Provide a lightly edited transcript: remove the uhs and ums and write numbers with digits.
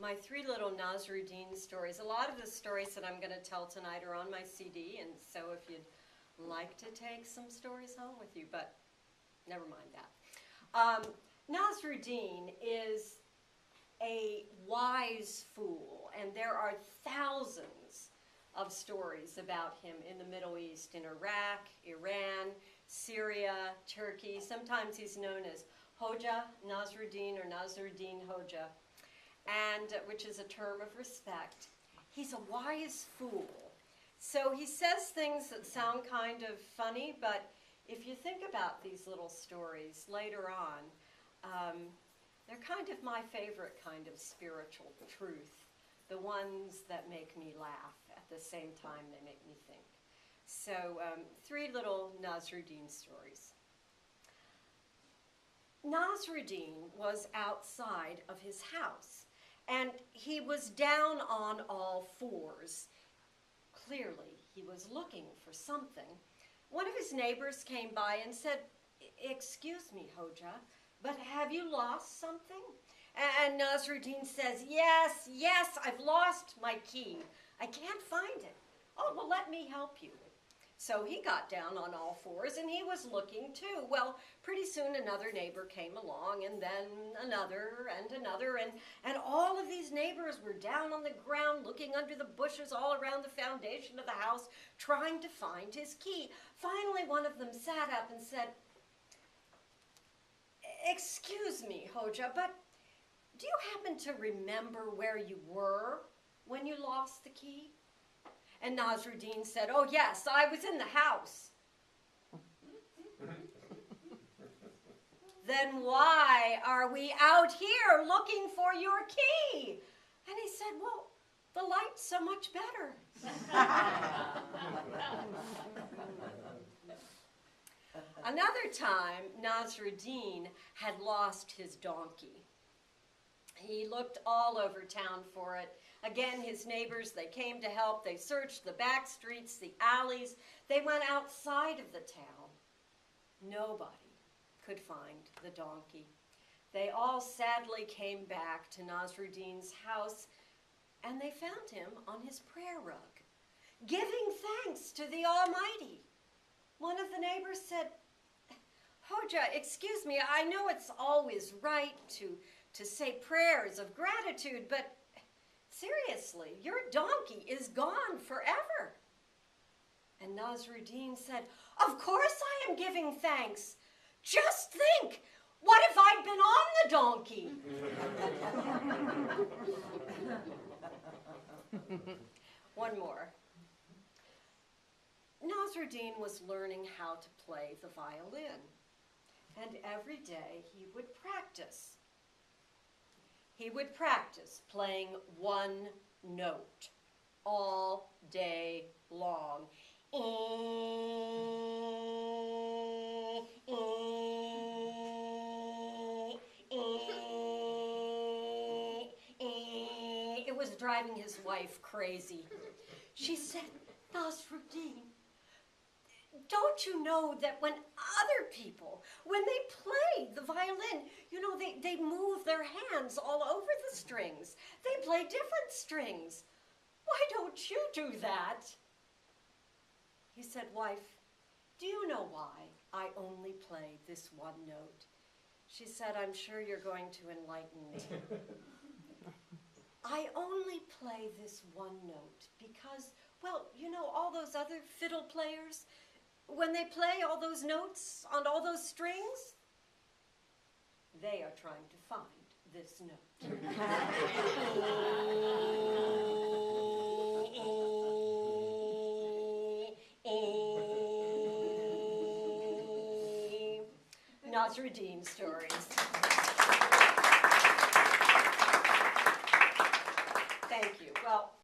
my three little Nasrudin stories. A lot of the stories that I'm going to tell tonight are on my CD, and so if you'd like to take some stories home with you, but never mind that. Nasrudin is a wise fool, and there are thousands of stories about him in the Middle East, in Iraq, Iran, Syria, Turkey. Sometimes he's known as Hoja Nasrudin or Nasruddin Hoja, and which is a term of respect. He's a wise fool. So he says things that sound kind of funny, but if you think about these little stories later on, they're kind of my favorite kind of spiritual truth, the ones that make me laugh at the same time they make me think. So three little Nasrudin stories. Nasrudin was outside of his house, and he was down on all fours. Clearly, he was looking for something. One of his neighbors came by and said, "Excuse me, Hoja, but have you lost something?" And Nasrudin says, yes, I've lost my key. I can't find it. "Oh, well, let me help you." So he got down on all fours, and he was looking too. Well, pretty soon another neighbor came along, and then another, and all of these neighbors were down on the ground, looking under the bushes all around the foundation of the house, trying to find his key. Finally, one of them sat up and said, "Excuse me, Hoja, but do you happen to remember where you were when you lost the key?" And Nasrudin said, "Oh, yes, I was in the house." "Then why are we out here looking for your key?" And he said, "Well, the light's so much better." Another time, Nasrudin had lost his donkey. He looked all over town for it. Again, his neighbors, they came to help. They searched the back streets, the alleys. They went outside of the town. Nobody could find the donkey. They all sadly came back to Nasrudin's house, and they found him on his prayer rug, giving thanks to the Almighty. One of the neighbors said, "Hoja, excuse me, I know it's always right to say prayers of gratitude, but seriously, your donkey is gone forever." And Nasrudin said, "Of course I am giving thanks. Just think, what if I'd been on the donkey?" One more. Nasrudin was learning how to play the violin, and every day he would practice. He would practice playing one note all day long. It was driving his wife crazy. She said, "Nasrudin, don't you know that when other people, when they play the violin, you know, they move their hands all over the strings. They play different strings. Why don't you do that?" He said, "Wife, do you know why I only play this one note?" She said, "I'm sure you're going to enlighten me." "I only play this one note because, well, you know, all those other fiddle players, when they play all those notes on all those strings, they are trying to find this note." Nasrudin stories. Thank you. Well,